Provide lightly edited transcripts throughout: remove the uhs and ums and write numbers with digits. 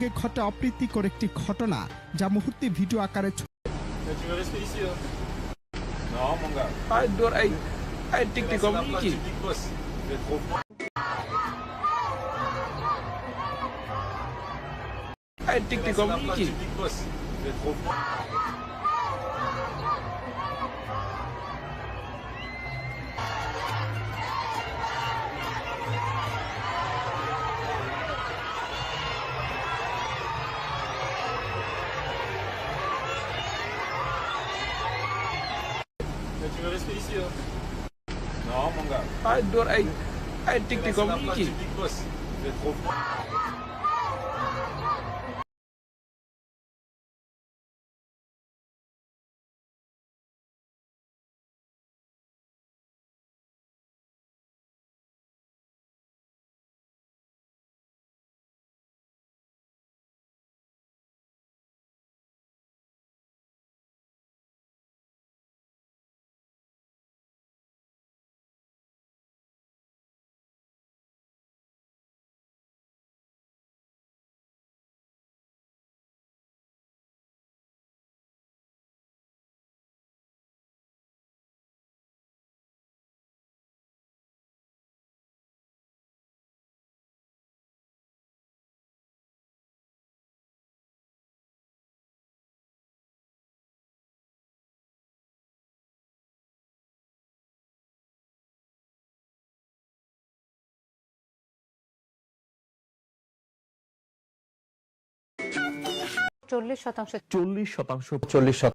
ঘটে অপ্রীতিকর একটি ঘটনা যা মুহূর্তে ভিডিও আকারে Non, mon gars. Ay, tic-tic comme Niki. Ay, tic-tic comme Niki. Tu veux rester ici, hein? Non, mon gars. Ay, tic-tic comme Niki. Big boss. Vous êtes trop fort. চল্লিশ শতাংশ 40%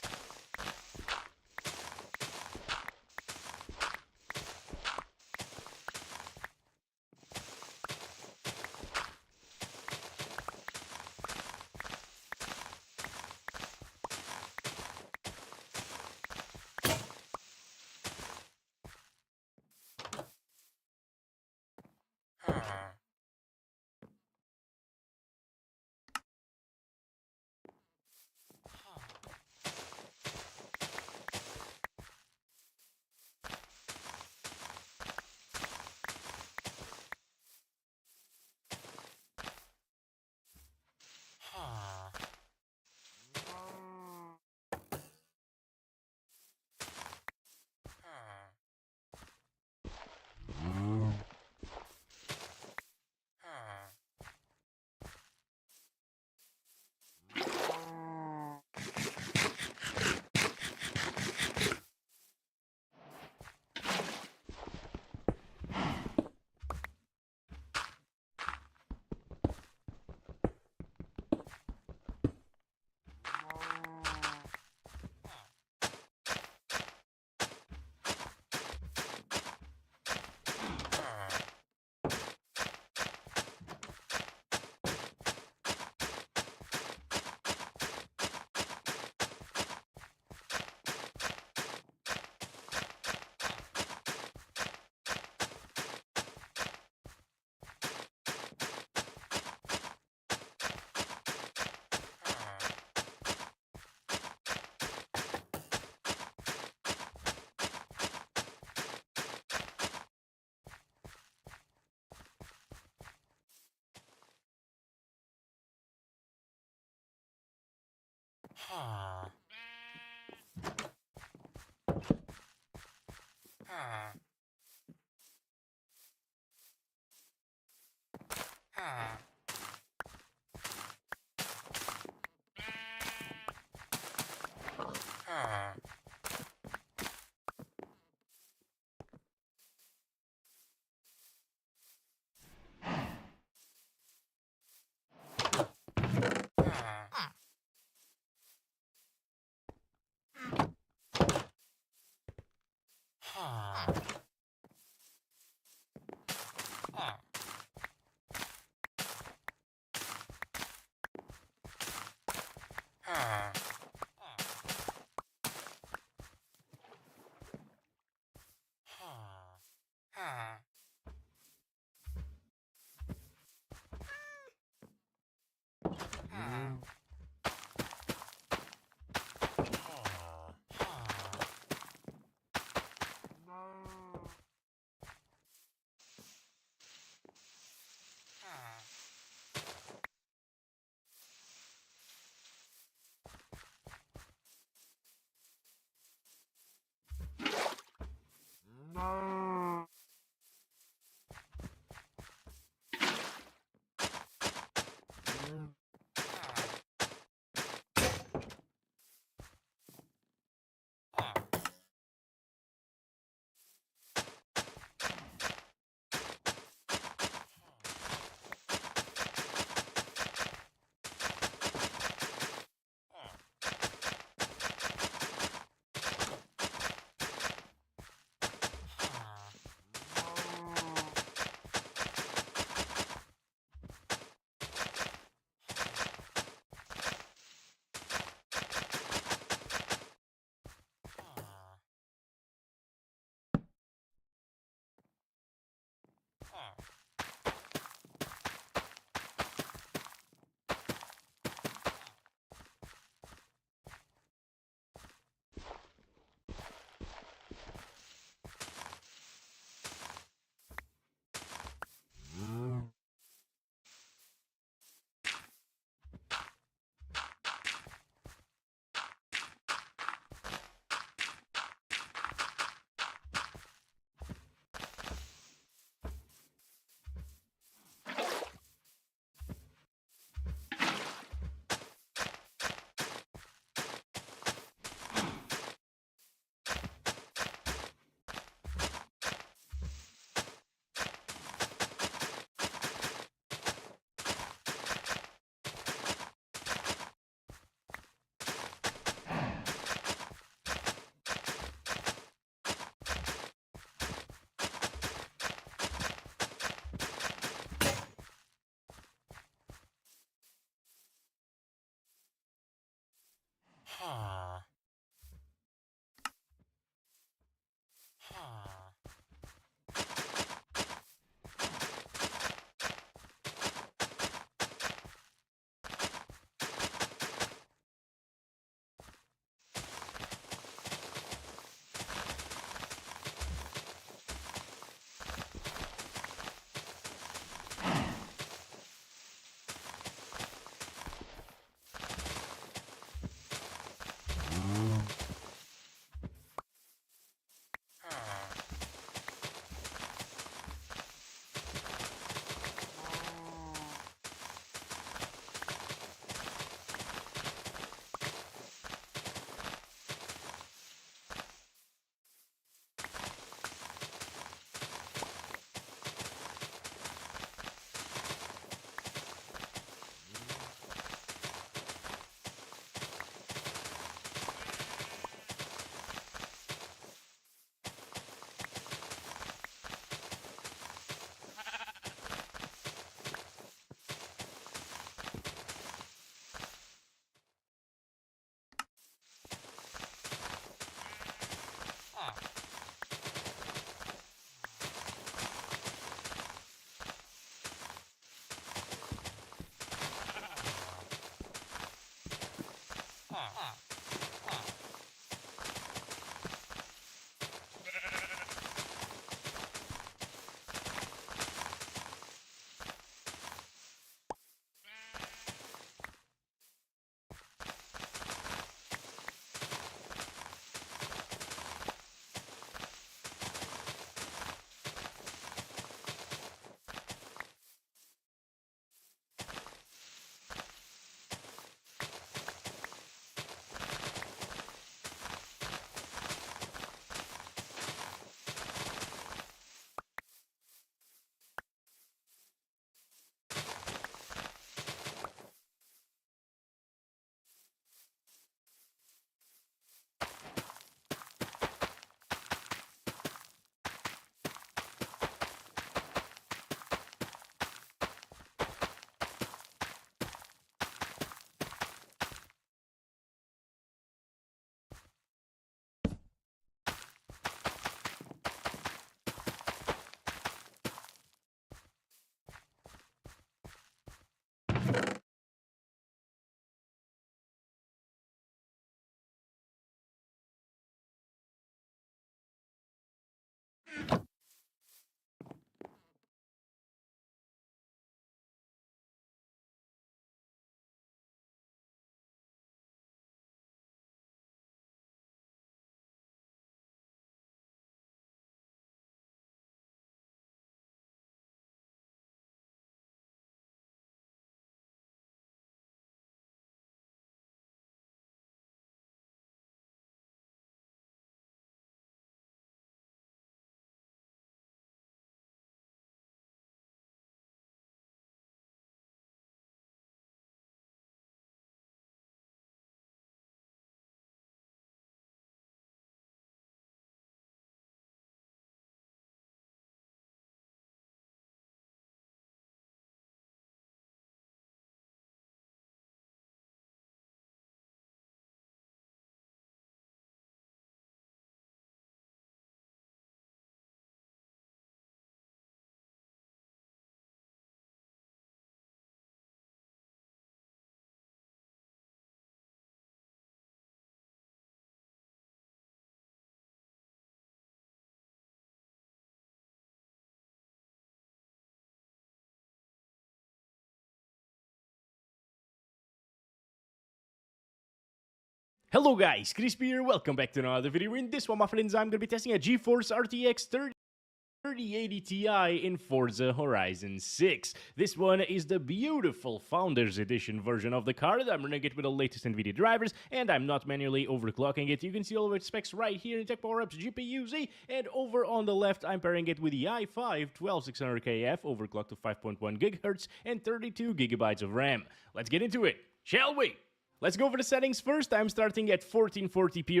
Hello guys, Crispy here, welcome back to another video. In this one, my friends, I'm going to be testing a GeForce RTX 3080 Ti in Forza Horizon 6. This one is the beautiful Founders Edition version of the card. I'm running it with the latest NVIDIA drivers, and I'm not manually overclocking it. You can see all of its specs right here in Tech Power Up's GPU-Z, and over on the left, I'm pairing it with the i5 12600KF, overclocked to 5.1 GHz, and 32 GB of RAM. Let's get into it, shall we? Let's go over the settings first. I'm starting at 1440p.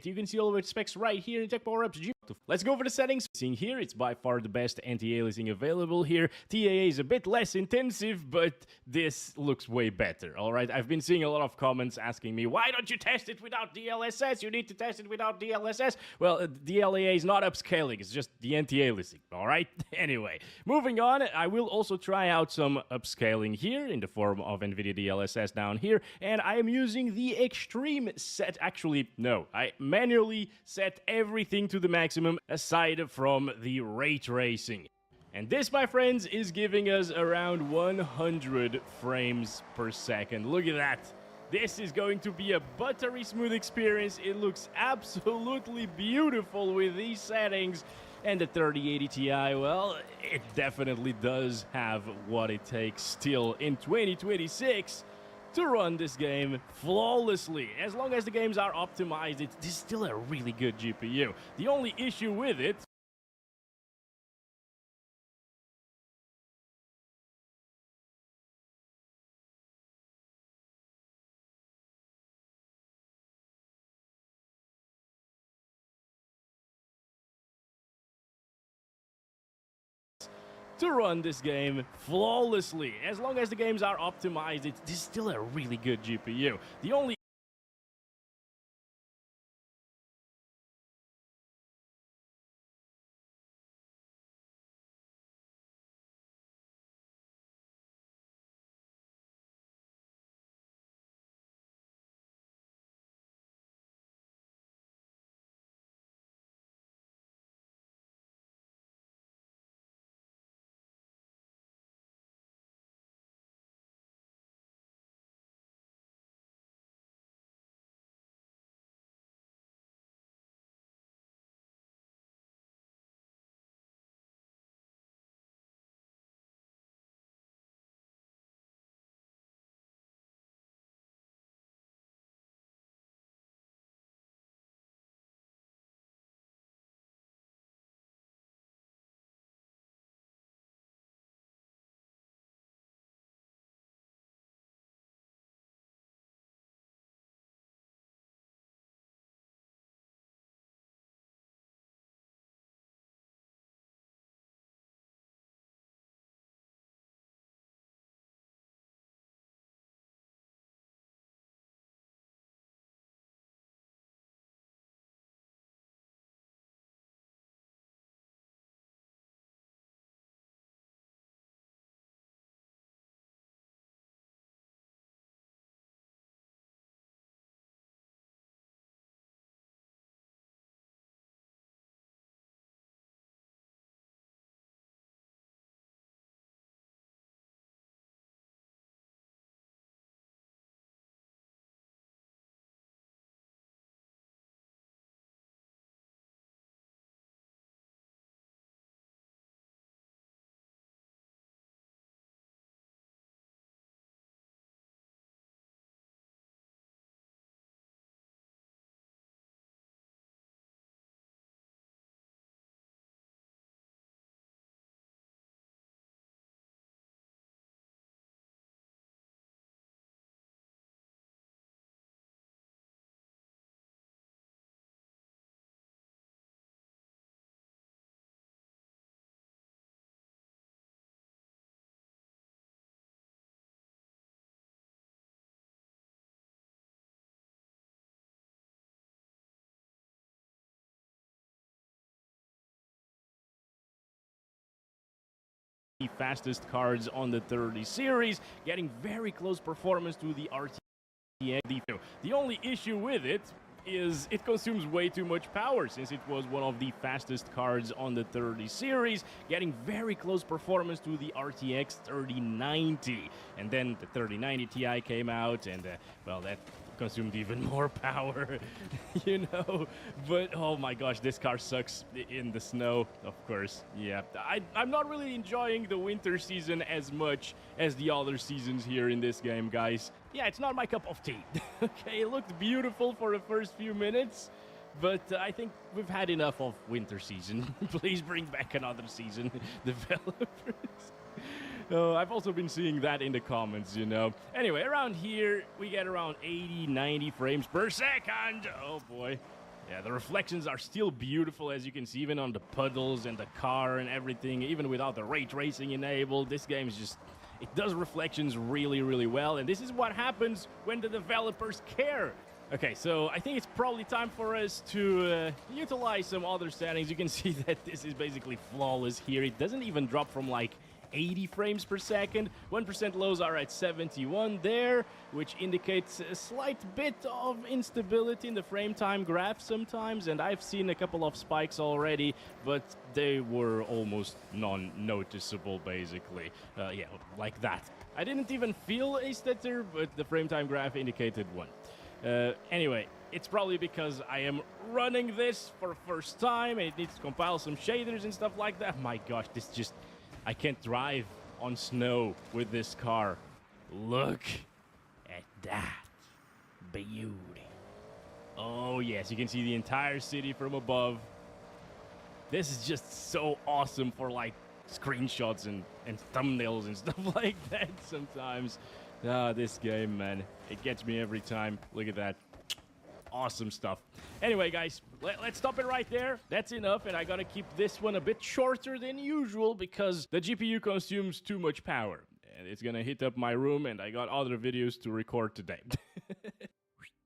You can see all of its specs right here in Tech Power Up's GPU. Let's go over the settings. Seeing here, it's by far the best anti-aliasing available here. TAA is a bit less intensive, but this looks way better, alright? I've been seeing a lot of comments asking me, why don't you test it without DLSS? You need to test it without DLSS. Well, DLAA is not upscaling, it's just the anti-aliasing, alright? Anyway, moving on, I will also try out some upscaling here in the form of NVIDIA DLSS down here, and I am using the extreme set. Actually, no, I manually set everything to the maximum aside from the ray tracing. And this, my friends, is giving us around 100 frames per second. Look at that. This is going to be a buttery smooth experience. It looks absolutely beautiful with these settings. And the 3080 Ti, well, it definitely does have what it takes still in 2026 to run this game flawlessly. As long as the games are optimized, it's still a really good GPU. The only issue with it to run this game flawlessly. As long as the games are optimized, it's still a really good GPU. The only fastest cards on the 30 series, getting very close performance to the RTX. The only issue with it is it consumes way too much power, since it was one of the fastest cards on the 30 series, getting very close performance to the RTX 3090. And then the 3090 Ti came out, and well, that consumed even more power, you know. But oh my gosh, this car sucks in the snow, of course. Yeah, I'm not really enjoying the winter season as much as the other seasons here in this game, guys. Yeah, it's not my cup of tea. Okay, it looked beautiful for the first few minutes, but I think we've had enough of winter season. Please bring back another season, developers. Oh, I've also been seeing that in the comments, you know. Anyway, around here, we get around 80, 90 frames per second. Oh, boy. Yeah, the reflections are still beautiful, as you can see, even on the puddles and the car and everything. Even without the ray tracing enabled, this game is just... It does reflections really, really well. And this is what happens when the developers care. Okay, so I think it's probably time for us to utilize some other settings. You can see that this is basically flawless here. It doesn't even drop from, like, 80 frames per second. 1% lows are at 71 there, which indicates a slight bit of instability in the frame time graph sometimes, and I've seen a couple of spikes already, but they were almost non-noticeable, basically. Yeah, like that. I didn't even feel a stutter, but the frame time graph indicated one. Anyway, it's probably because I am running this for the first time, and it needs to compile some shaders and stuff like that. My gosh, this just... I can't drive on snow with this car. Look at that beauty. Oh, yes, you can see the entire city from above. This is just so awesome for, like, screenshots and thumbnails and stuff like that sometimes. Ah, this game, man. It gets me every time. Look at that. Awesome stuff. Anyway, guys, let's stop it right there. That's enough, and I gotta keep this one a bit shorter than usual because the GPU consumes too much power. And it's gonna hit up my room, and I got other videos to record today.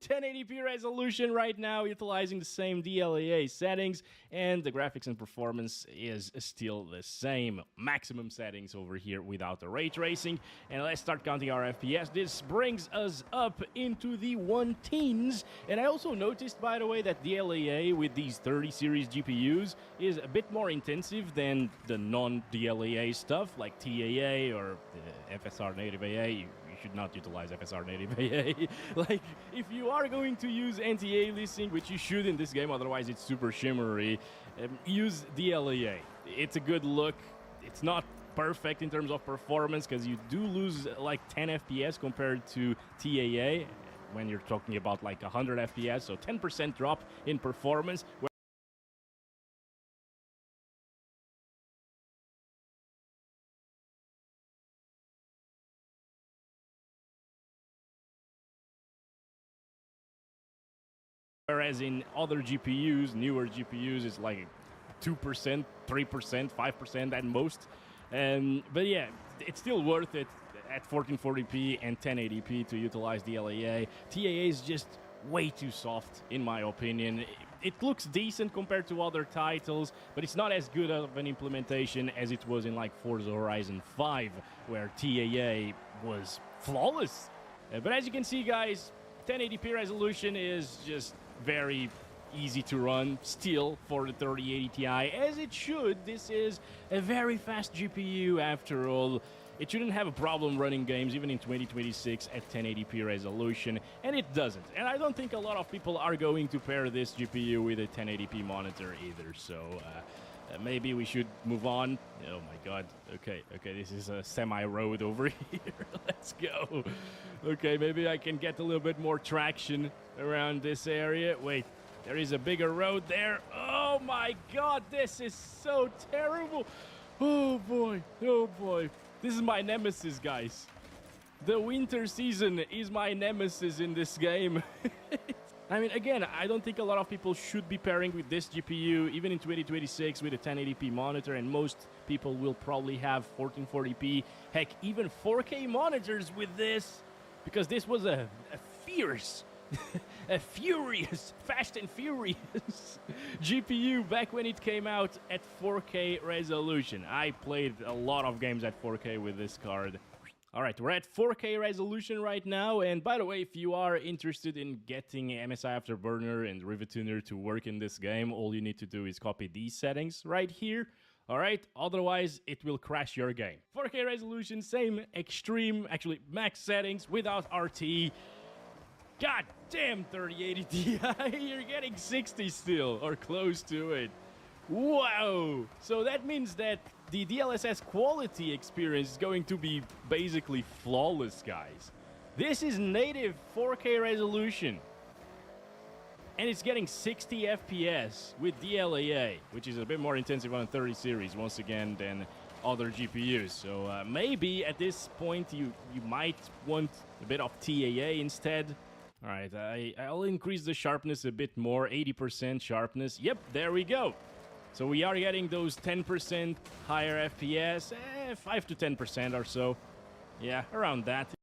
1080p resolution right now, utilizing the same DLAA settings, and the graphics and performance is still the same. Maximum settings over here without the ray tracing. And let's start counting our FPS. This brings us up into the 1-teens. And I also noticed, by the way, that DLAA with these 30 series GPUs is a bit more intensive than the non-DLAA stuff, like TAA or FSR native AA. You should not utilize FSR native AA. Like, if you are going to use anti-aliasing, which you should in this game, otherwise it's super shimmery, use DLAA. It's a good look. It's not perfect in terms of performance because you do lose like 10 FPS compared to TAA when you're talking about like 100 FPS, so 10% drop in performance. Whereas in other GPUs, newer GPUs, it's like 2%, 3%, 5% at most. But yeah, it's still worth it at 1440p and 1080p to utilize DLAA. TAA is just way too soft, in my opinion. It looks decent compared to other titles, but it's not as good of an implementation as it was in like Forza Horizon 5, where TAA was flawless. But as you can see, guys, 1080p resolution is just very easy to run still for the 3080 Ti, as it should. This is a very fast GPU after all. It shouldn't have a problem running games even in 2026 at 1080p resolution, and it doesn't. And I don't think a lot of people are going to pair this GPU with a 1080p monitor either, so maybe we should move on. Oh my god. Okay, this is a semi-road over here. Let's go. Okay, maybe I can get a little bit more traction around this area. Wait, there is a bigger road there. Oh my god, this is so terrible. Oh boy. This is my nemesis, guys. The winter season is my nemesis in this game. I mean, again, I don't think a lot of people should be pairing with this GPU, even in 2026 with a 1080p monitor, and most people will probably have 1440p, heck, even 4K monitors with this, because this was a fierce A furious, fast and furious GPU back when it came out at 4K resolution. I played a lot of games at 4K with this card. All right, we're at 4K resolution right now, and by the way, if you are interested in getting MSI Afterburner and Rivet Tuner to work in this game, all you need to do is copy these settings right here. All right, otherwise it will crash your game. 4K resolution, same extreme, actually max settings without RT. God damn, 3080 Ti, you're getting 60 still, or close to it. Wow! So that means that the DLSS quality experience is going to be basically flawless, guys. This is native 4K resolution. And it's getting 60 FPS with DLAA, which is a bit more intensive on 30 series, once again, than other GPUs. So maybe at this point you might want a bit of TAA instead. All right, I'll increase the sharpness a bit more, 80% sharpness. Yep, there we go. So we are getting those 10% higher FPS, 5 to 10% or so. Yeah, around that.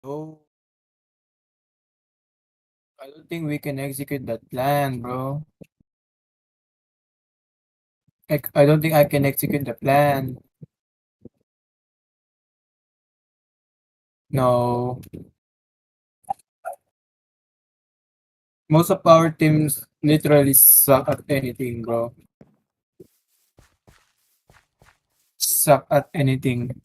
Oh, I don't think we can execute that plan, bro. I don't think I can execute the plan. No. Most of our teams literally suck at anything, bro. Suck at anything.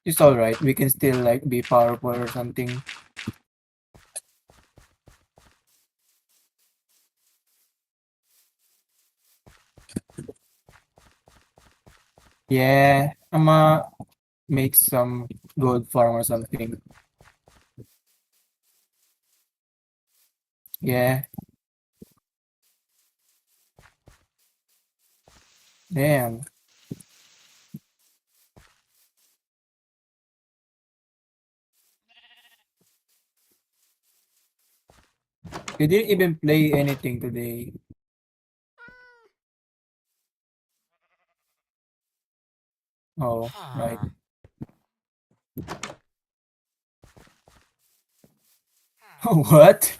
It's alright. We can still like be powerful or something. Yeah, I'ma make some gold farm or something. Yeah, damn. You didn't even play anything today. Oh, right. What?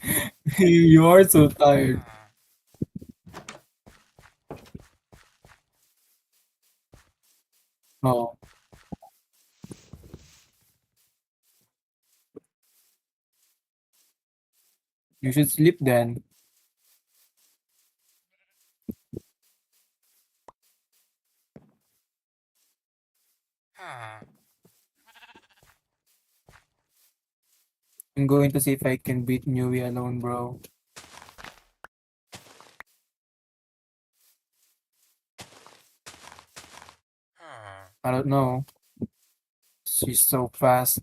You are so tired. Oh, you should sleep then. I'm going to see if I can beat Newey alone, bro. I don't know. She's so fast.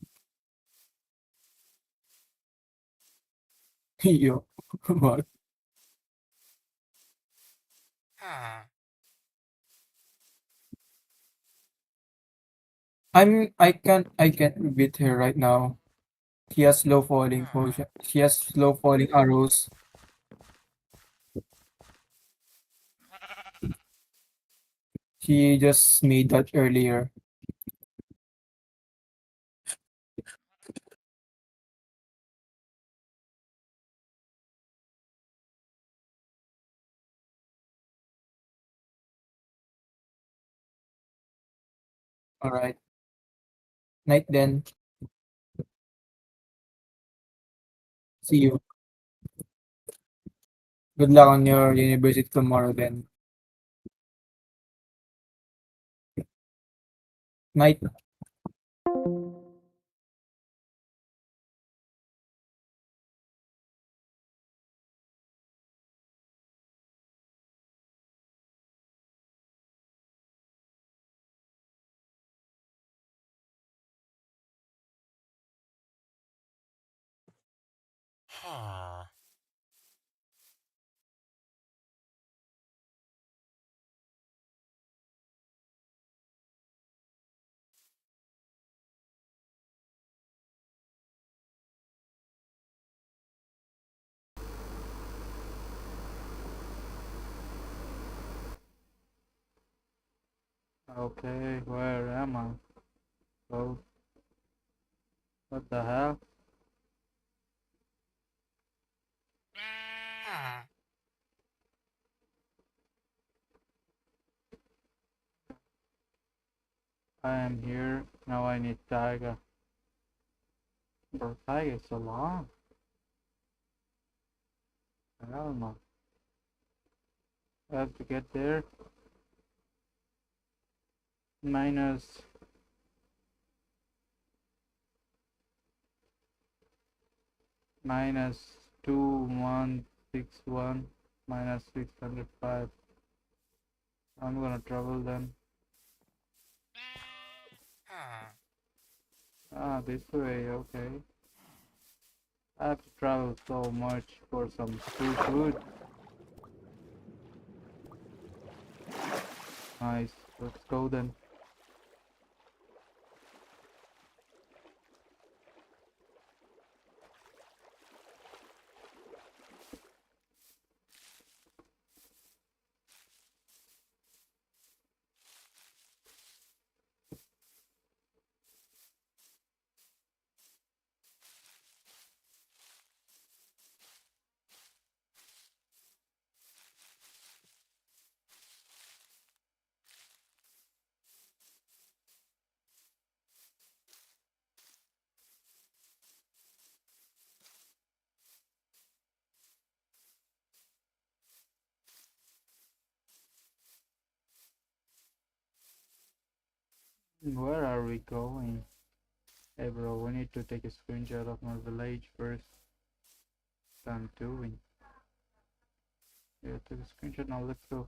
Yo, what? I can't beat her right now. She has slow falling potion. She has slow falling arrows. She just made that earlier. Alright. Night then. See you. Good luck on your university tomorrow then. Night. Okay, where am I? Oh, what the hell? I am here. Now I need Tiger. Bro, Tiger is so long. Hell no. I have to get there. Minus minus 2161 minus 605. I'm gonna travel then. Ah, this way, okay. I have to travel so much for some free food. Nice, let's go then. Where are we going? Hey bro, we need to take a screenshot of my village first. What I'm doing. Yeah, took a screenshot, now let's go.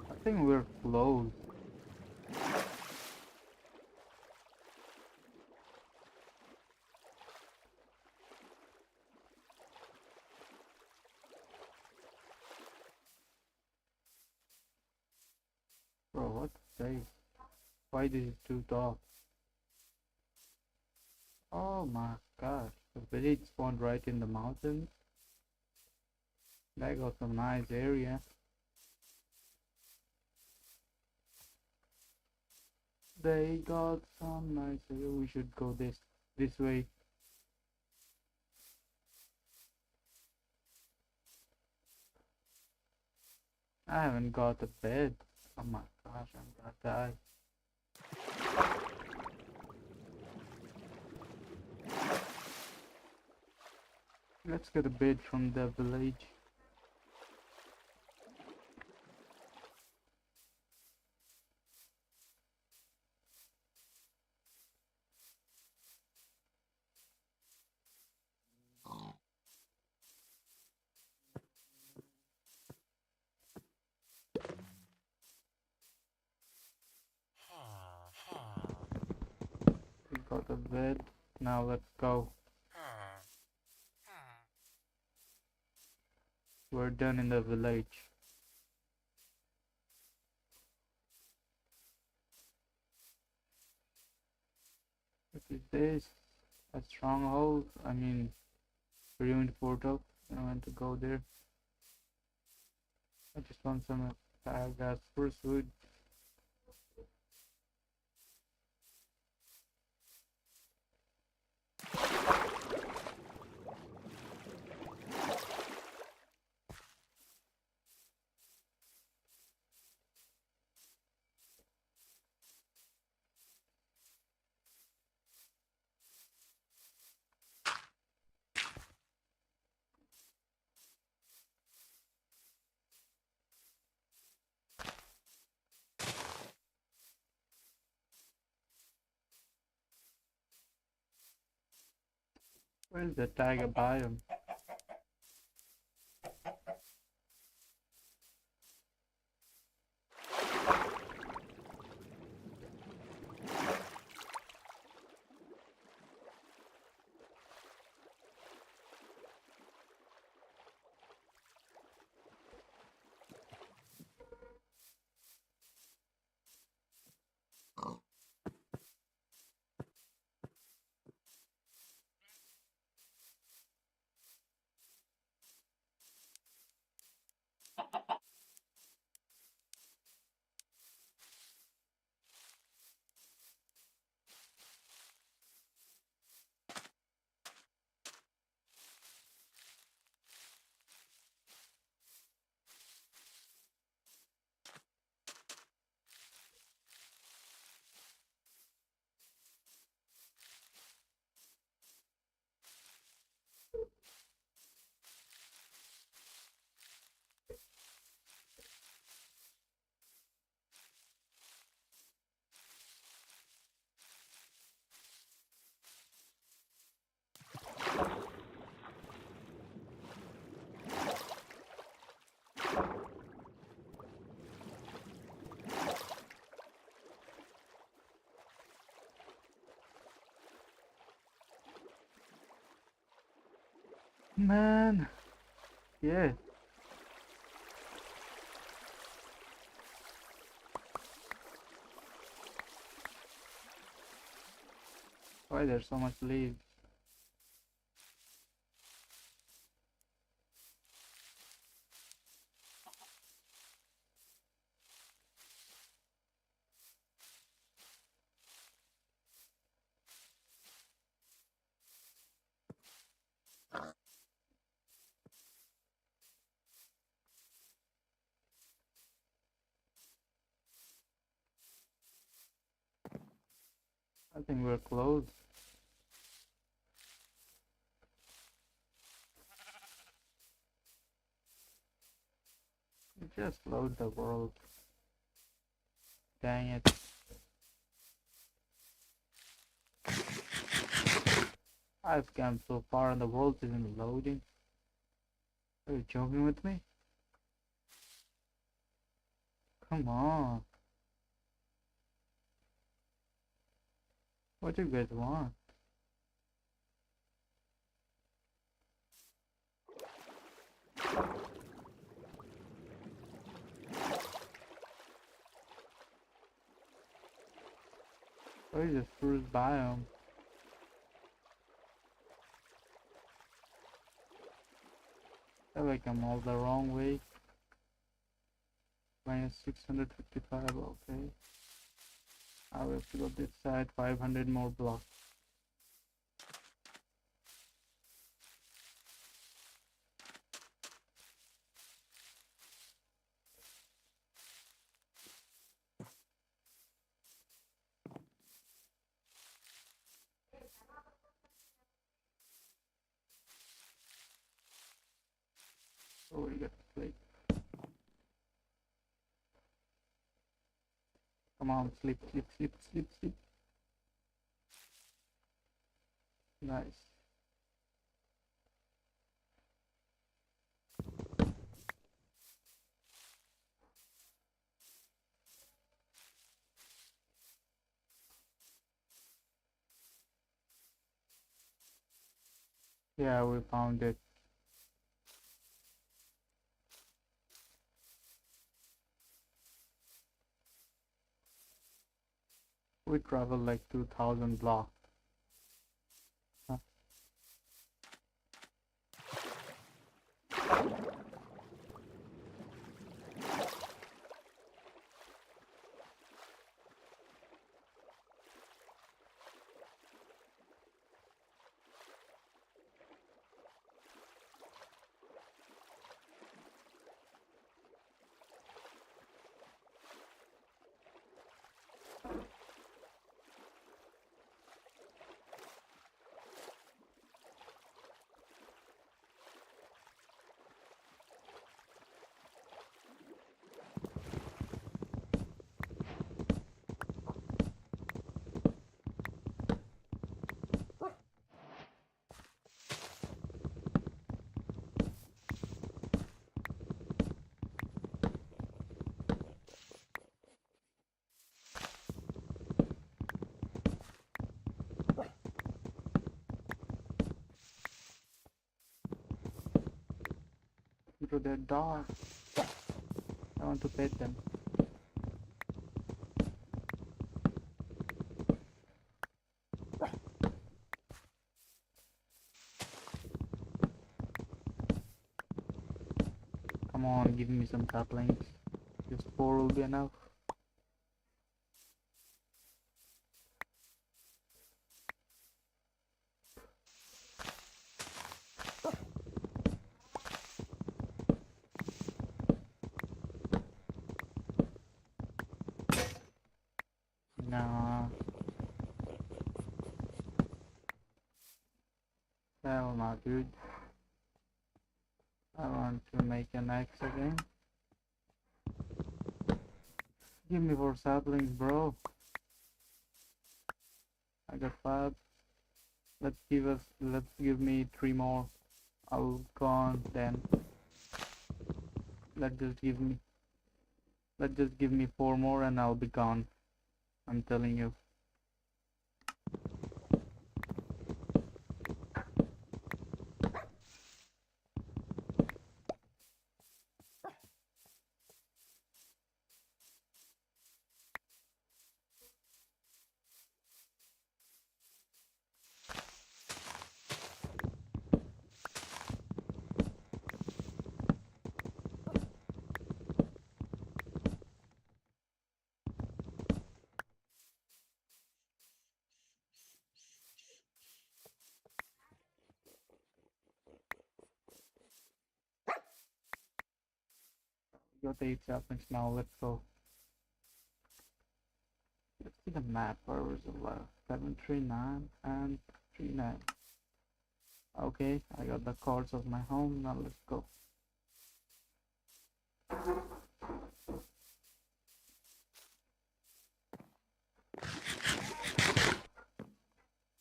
I think we're close. Bro, what the? Why this is too tall? Oh my gosh, the village spawned right in the mountains. That got some nice area. They got some nice area. We should go this way. I haven't got a bed. Oh my gosh, I'm gonna die. Let's get a bed from the village. We got a bed. Now let's go. We're done in the village. What is this? A stronghold? I mean, ruined portal. I want to go there. I just want some gas spruce wood. Where's the tiger biome? Man, yeah. Why there's so much leaves? I think we're close. Just load the world. Dang it. I've come so far and the world isn't loading. Are you joking with me? Come on. What do you guys want? Where is the first biome? I feel like I'm all the wrong way. Minus 655, okay. I will have to go this side, 500 more blocks. Oh, we got to play. Come on, sleep, sleep, sleep, sleep, sleep. Nice. Yeah, we found it. We traveled like 2000 blocks. Huh. Bro, they're dogs. I want to pet them. Come on, give me some saplings. Just 4 will be enough. Nah. Hell no, dude. I want to make an axe again. Give me 4 saplings, bro. I got 5. Let's give me 3 more. I'll go on then. Let's just give me 4 more and I'll be gone. I'm telling you. Got 8 saplings now, let's go. Let's see the map. Where was the left? 739 and 39. Okay, I got the cards of my home. Now let's go.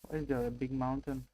Why is there a big mountain?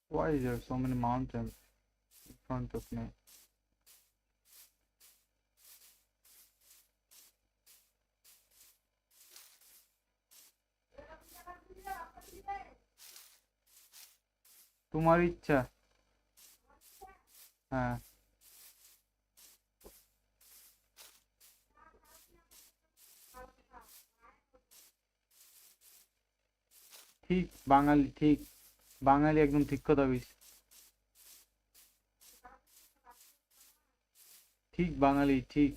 Why is there so many mountains in front of me? তোমার ইচ্ছা। হ্যাঁ ঠিক বাঙালি, ঠিক বাঙালি, একদম ঠিক কথা কইছ। ঠিক বাঙালি, ঠিক।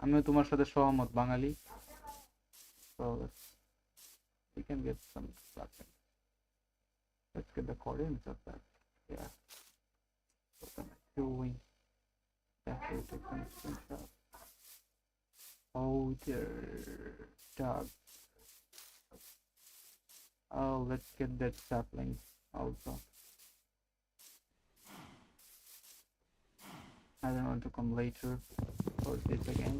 আমিও তোমার সাথে সহমত বাঙালি। So we can get some stuff. Let's get the coordinates of that. Yeah. What am I doing? That will take some screenshot. Oh dear dog. Oh, let's get that sapling also. I don't want to come later for this again.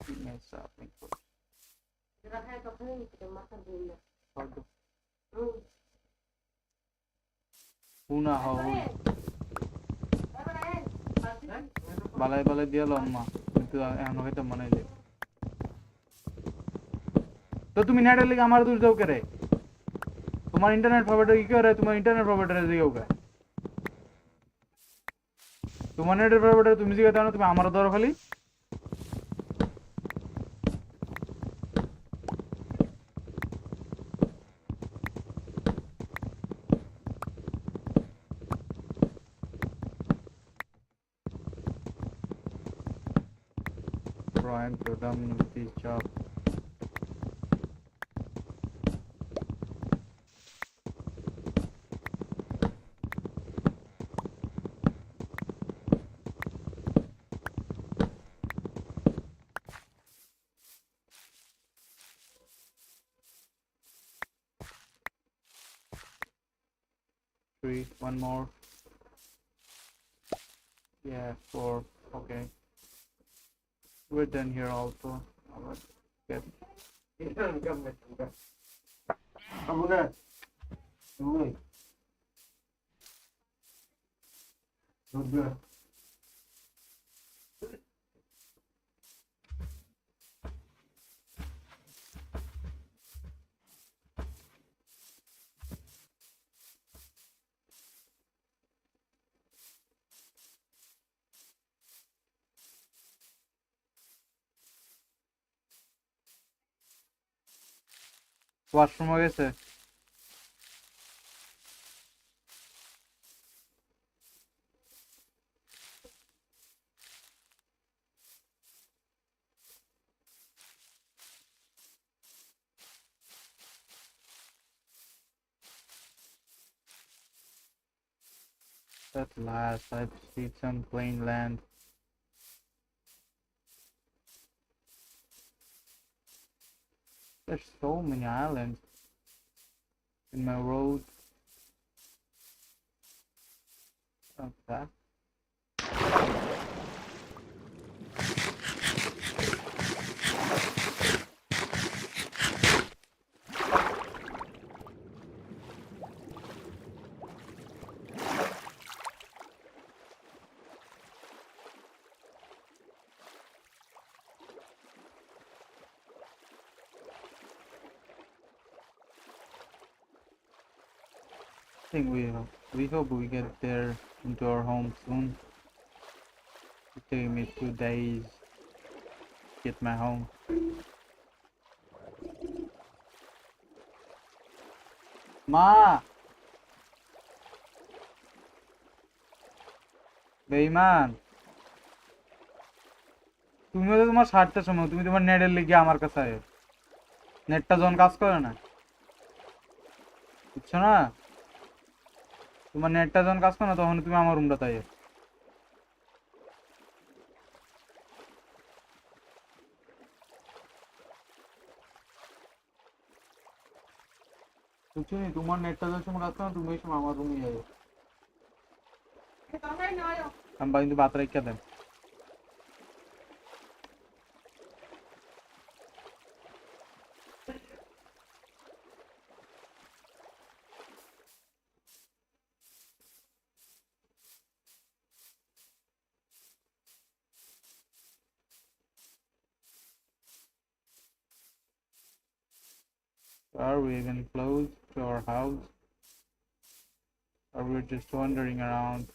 Give me a sapling first. Pardon. Una ho. বালাই বালাই দিয়া লম্মা কিন্তু এখন হয়তো মনে হইলে তো তুমি নেটের লিগে আমার দোষ দাও করে তোমার ইন্টারনেট প্রোভাইডার কি করে তোমার ইন্টারনেট প্রোভাইডারে দিও কে তোমার নেটের প্রোভাইডার তুমি জিগাতে না তুমি আমার ধরো খালি Bro, I'm so done with this job. Three, one more. Yeah, four. Okay. We're done here also. Let's get. Washroom হয়ে গেছে At last, I've seen some plain land. There's so many islands in my road. Okay. I think we hope we get there into our home soon. It took me 2 days to get my home. মা বেঈমান তুমিও তো তোমার স্বার্থের সময় তুমি তোমার নেটের লিগে আমার কাছে আয় নেটটা যখন কাজ করে না বুঝছো না তোমার নেটটা যখন কাজ করে না তখন তুমি আমার রুমটা তাই বুঝছো নি তোমার নেটটা যখন সময় কাজ করে না তুমি এই সময় আমার রুমে যাবে আমি কিন্তু বাত রেখে দেন Are we even close to our house? Or we're just wandering around?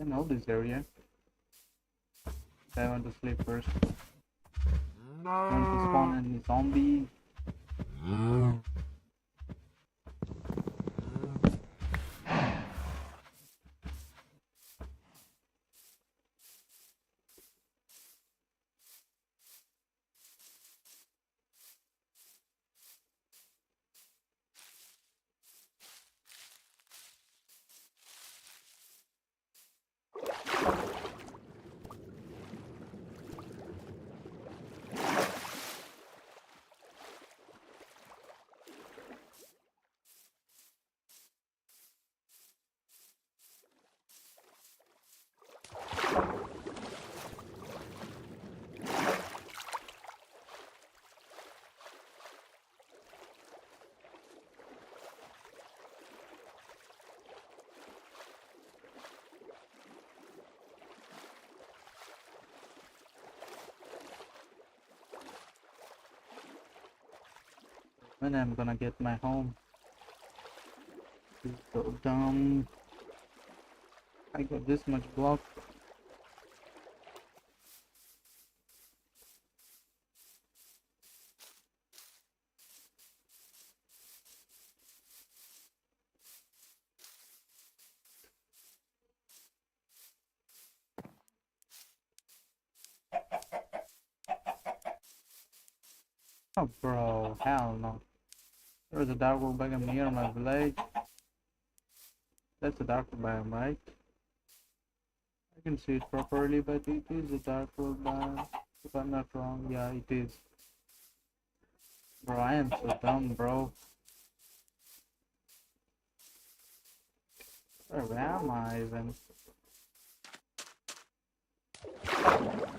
I know this area. I want to sleep first. Want to spawn any zombies? When I'm gonna get my home? This is so dumb. I got this much block. Oh bro, hell no. There's a dark world biome near my village. That's a dark biome, right? I can see it properly, but it is a dark world biome. If I'm not wrong, yeah, it is. Bro, I am so dumb, bro. Where am I even?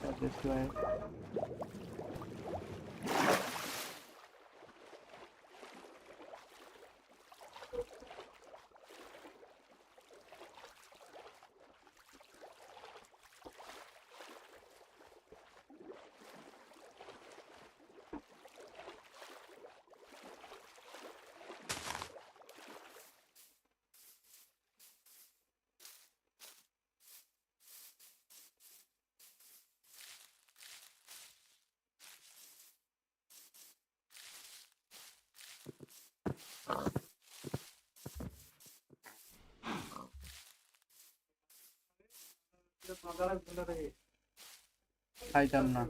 Go this way. খাইতাম না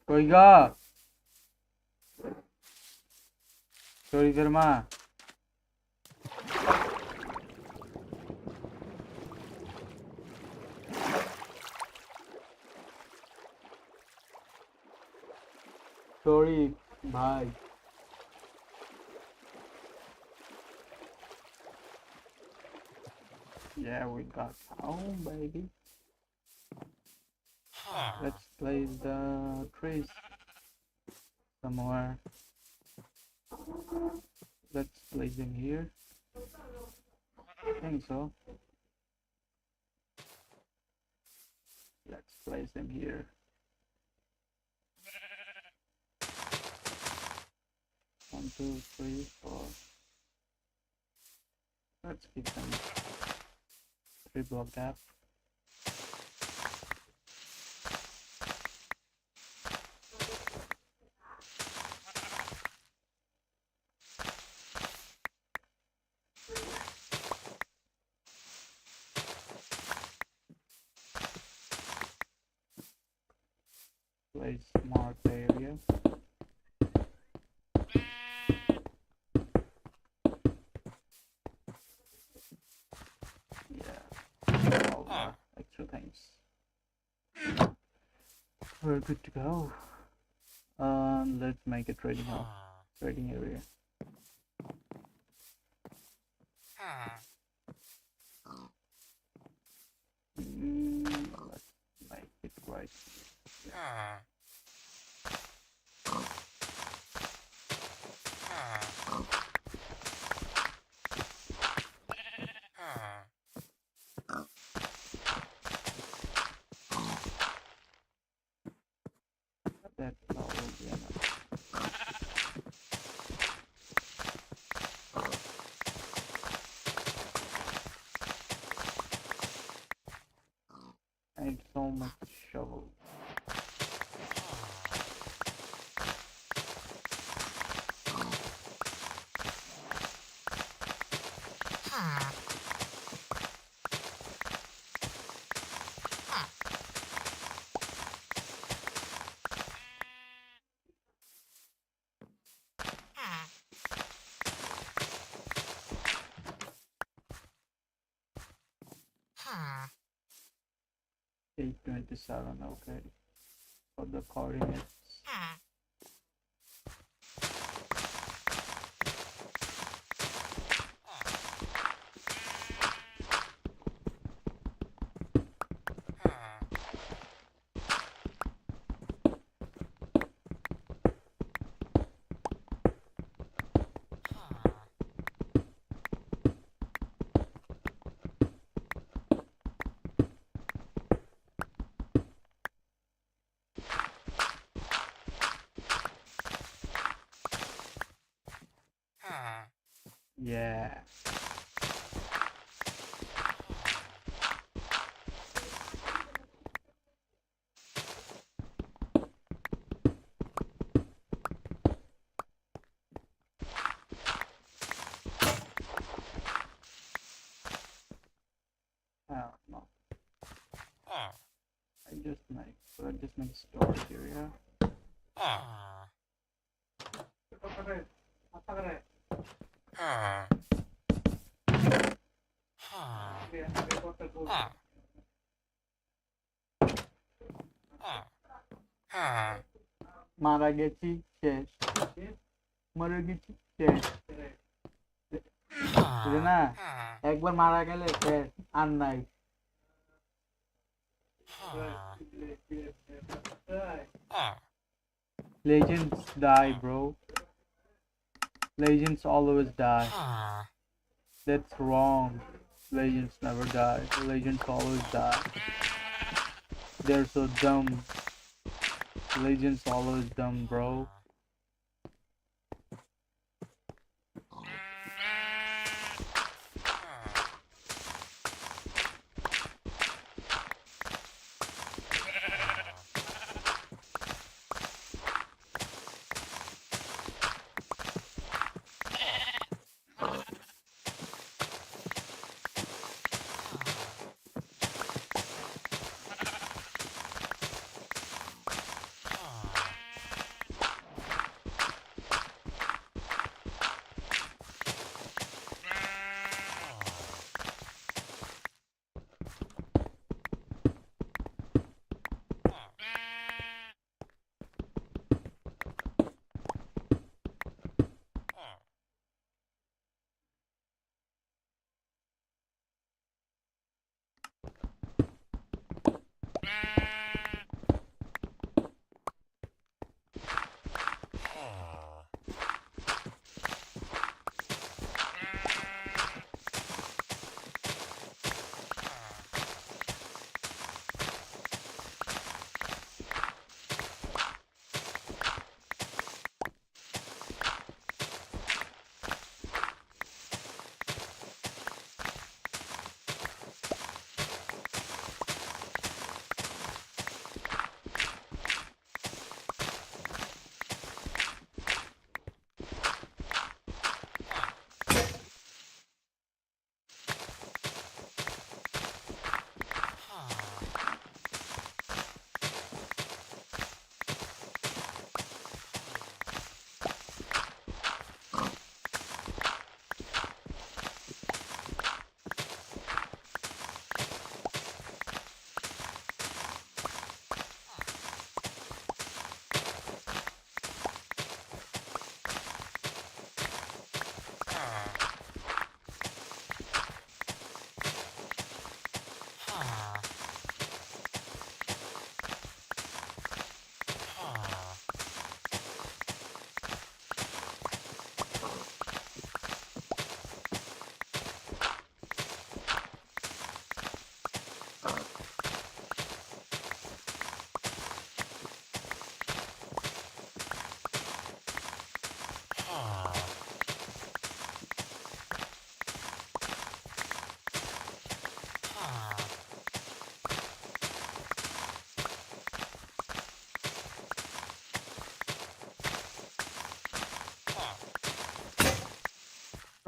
কই গা শরীফের মা শরীফ ভাই Yeah, we got home, baby. Let's place the trees somewhere. Let's place them here. I think so. Let's place them here. One, two, three, four. Let's keep them 3 block gap. Place mark the area. Yeah, all the extra things. We're good to go. Let's make a trading hub, trading area. Let's make it right. Yeah. That will be enough. I need so much shovel. Eight 27, okay. For the coordinates. Yeah. Oh no. I just make storage area. মারা গেছি শেষ মরে গেছি শেষ না একবার মারা গেলে শেষ আর নাই legends die bro legends always die that's wrong legends never die legends always die they're so dumb legends always dumb bro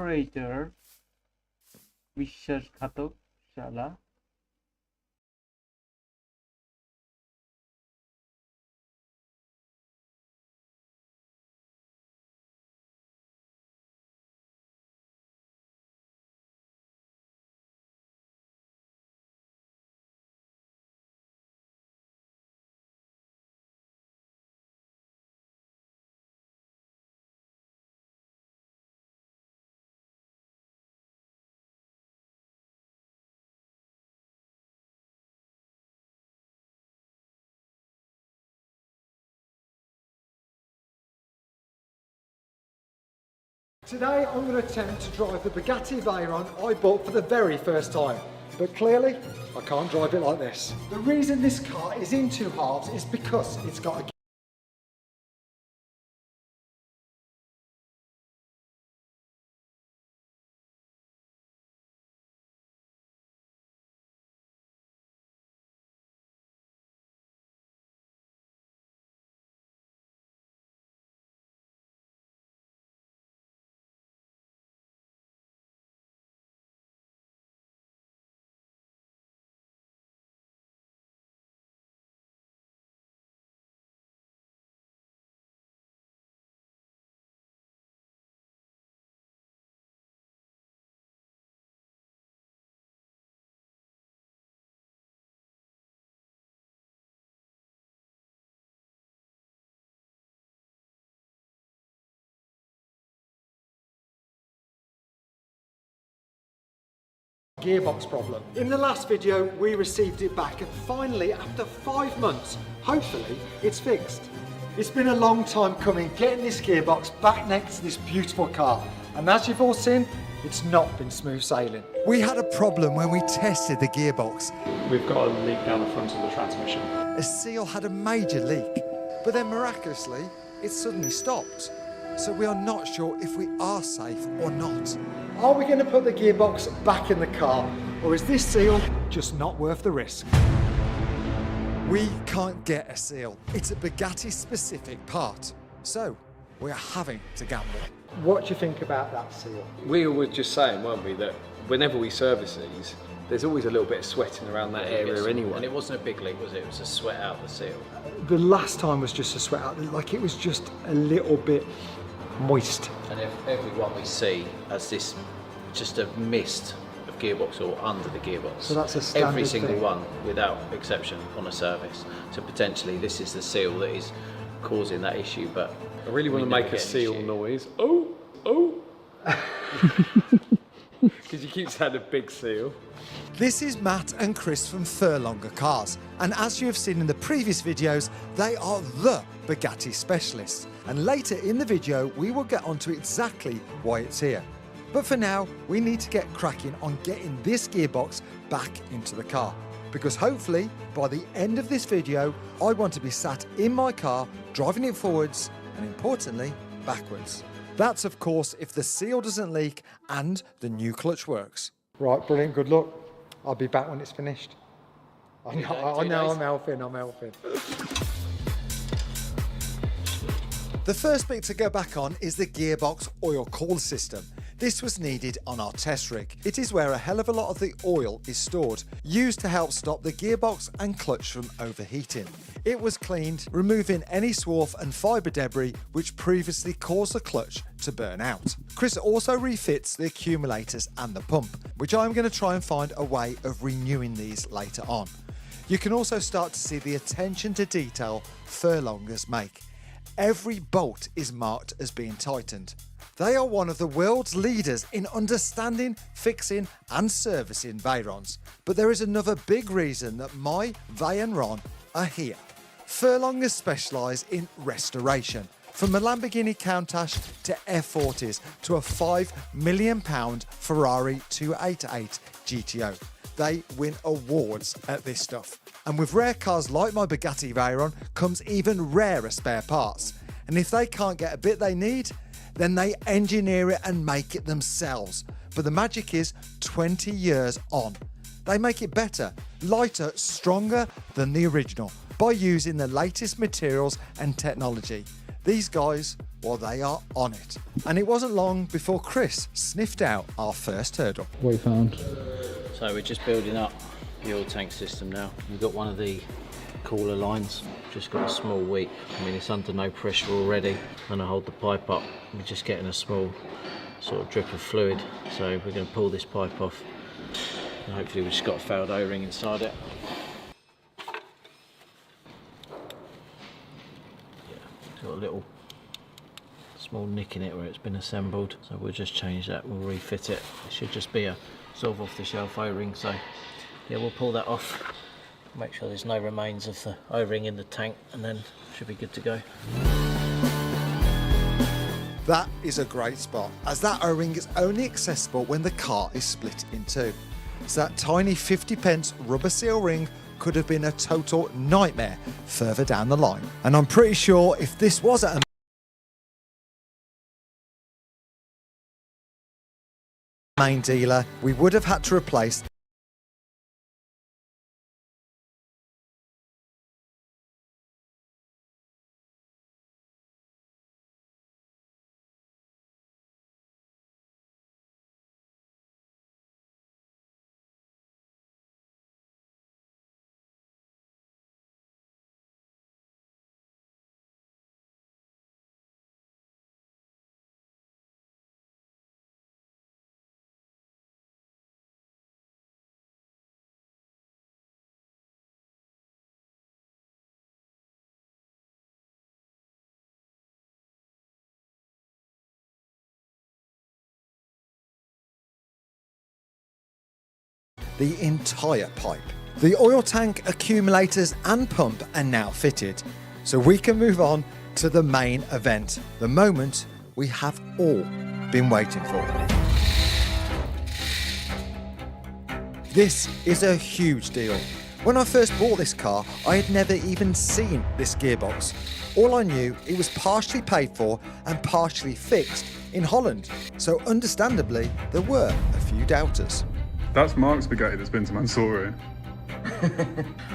traitor, বিশ্বাসঘাতক শালা। Today I'm going to attempt to drive the Bugatti Veyron I bought for the very first time, but clearly I can't drive it like this. The reason this car is in two halves is because it's got a gearbox problem. In the last video we received it back, and finally after 5 months hopefully it's fixed. It's been a long time coming getting this gearbox back next to this beautiful car, and as you've all seen, it's not been smooth sailing. We had a problem when we tested the gearbox. We've got a leak down the front of the transmission. A seal had a major leak, but then miraculously it suddenly stopped. So we are not sure if we are safe or not. Are we going to put the gearbox back in the car, or is this seal just not worth the risk? We can't get a seal. It's a Bugatti specific part. So we are having to gamble. What do you think about that seal? We were just saying, weren't we, that whenever we service these, there's always a little bit of sweating around that area anyway. And it wasn't a big leak, was it? It was a sweat out the seal. The last time was just a sweat out, like it was just a little bit moist. And every one we see has this, just a mist of gearbox or under the gearbox. So that's a standard every single thing. one, without exception, on a service. So potentially this is the seal that is causing that issue, but I really want to never make a get an seal issue. noise. Oh, oh. Because you keep saying a big seal. This is Matt and Chris from Furlonger Cars, and as you have seen in the previous videos, they are the Bugatti specialists, and later in the video we will get onto exactly why it's here. But for now, we need to get cracking on getting this gearbox back into the car, because hopefully by the end of this video I want to be sat in my car driving it forwards and importantly backwards. That's of course if the seal doesn't leak and the new clutch works. Right, brilliant, good luck. I'll be back when it's finished. I know I'm helping. The first bit to go back on is the gearbox oil call system. This was needed on our test rig. It is where a hell of a lot of the oil is stored, used to help stop the gearbox and clutch from overheating. It was cleaned, removing any swarf and fibre debris which previously caused the clutch to burn out. Chris also refits the accumulators and the pump, which I'm going to try and find a way of renewing these later on. You can also start to see the attention to detail Furlongers make. Every bolt is marked as being tightened. They are one of the world's leaders in understanding, fixing and servicing Veyrons. But there is another big reason that my Vey and Ron are here. Furlongers specialise in restoration. From a Lamborghini Countach to F40s to a £5 million Ferrari 288 GTO. They win awards at this stuff. And with rare cars like my Bugatti Veyron comes even rarer spare parts. And if they can't get a bit they need, then they engineer it and make it themselves. But the magic is 20 years on. They make it better, lighter, stronger than the original by using the latest materials and technology. These guys Well, they are on it. And it wasn't long before Chris sniffed out our first hurdle. What you found? So we're just building up the oil tank system now. We've got one of the cooler lines, just got a small leak. I mean, it's under no pressure already, and I hold the pipe up. We're just getting a small sort of drip of fluid. So we're going to pull this pipe off, and hopefully we've just got a failed O-ring inside it. Yeah, got a little small nick in it where it's been assembled, so we'll just change that, we'll refit it. It should just be a sort of off-the-shelf O-ring, so yeah, we'll pull that off, make sure there's no remains of the O-ring in the tank, and then should be good to go. That is a great spot, as that O-ring is only accessible when the car is split in two. So that tiny 50p rubber seal ring could have been a total nightmare further down the line. And I'm pretty sure if this was at a main dealer, we would have had to replace the entire pipe. The oil tank, accumulators and pump are now fitted, so we can move on to the main event, the moment we have all been waiting for. This is a huge deal. When I first bought this car, I had never even seen this gearbox. All I knew, it was partially paid for and partially fixed in Holland, so understandably there were a few doubters. That's Mark's spaghetti that's been to Mansouri.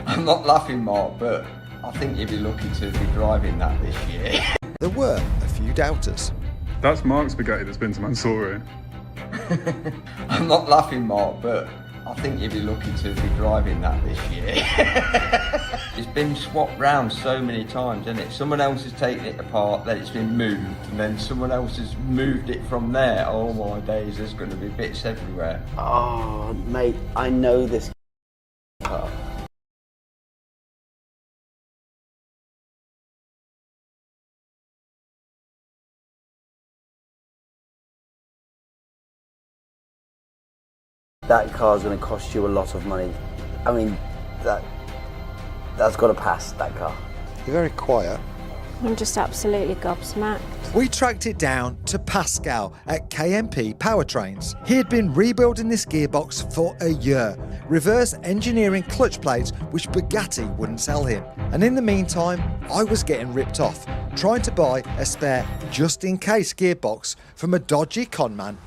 I'm not laughing, Mark, but I think you'd be lucky to be driving that this year. There were a few doubters. That's Mark's spaghetti that's been to Mansouri. I'm not laughing, Mark, but I think you'd be lucky to be driving that this year. It's been swapped round so many times, hasn't it? Someone else has taken it apart, then it's been moved, and then someone else has moved it from there. Oh my days, there's going to be bits everywhere. Oh, mate, I know this car. That car's going to cost you a lot of money. I mean, that's got to pass, that car. You're very quiet. I'm just absolutely gobsmacked. We tracked it down to Pascal at KMP Powertrains. He had been rebuilding this gearbox for a year, reverse engineering clutch plates which Bugatti wouldn't sell him. And in the meantime, I was getting ripped off, trying to buy a spare just-in-case gearbox from a dodgy conman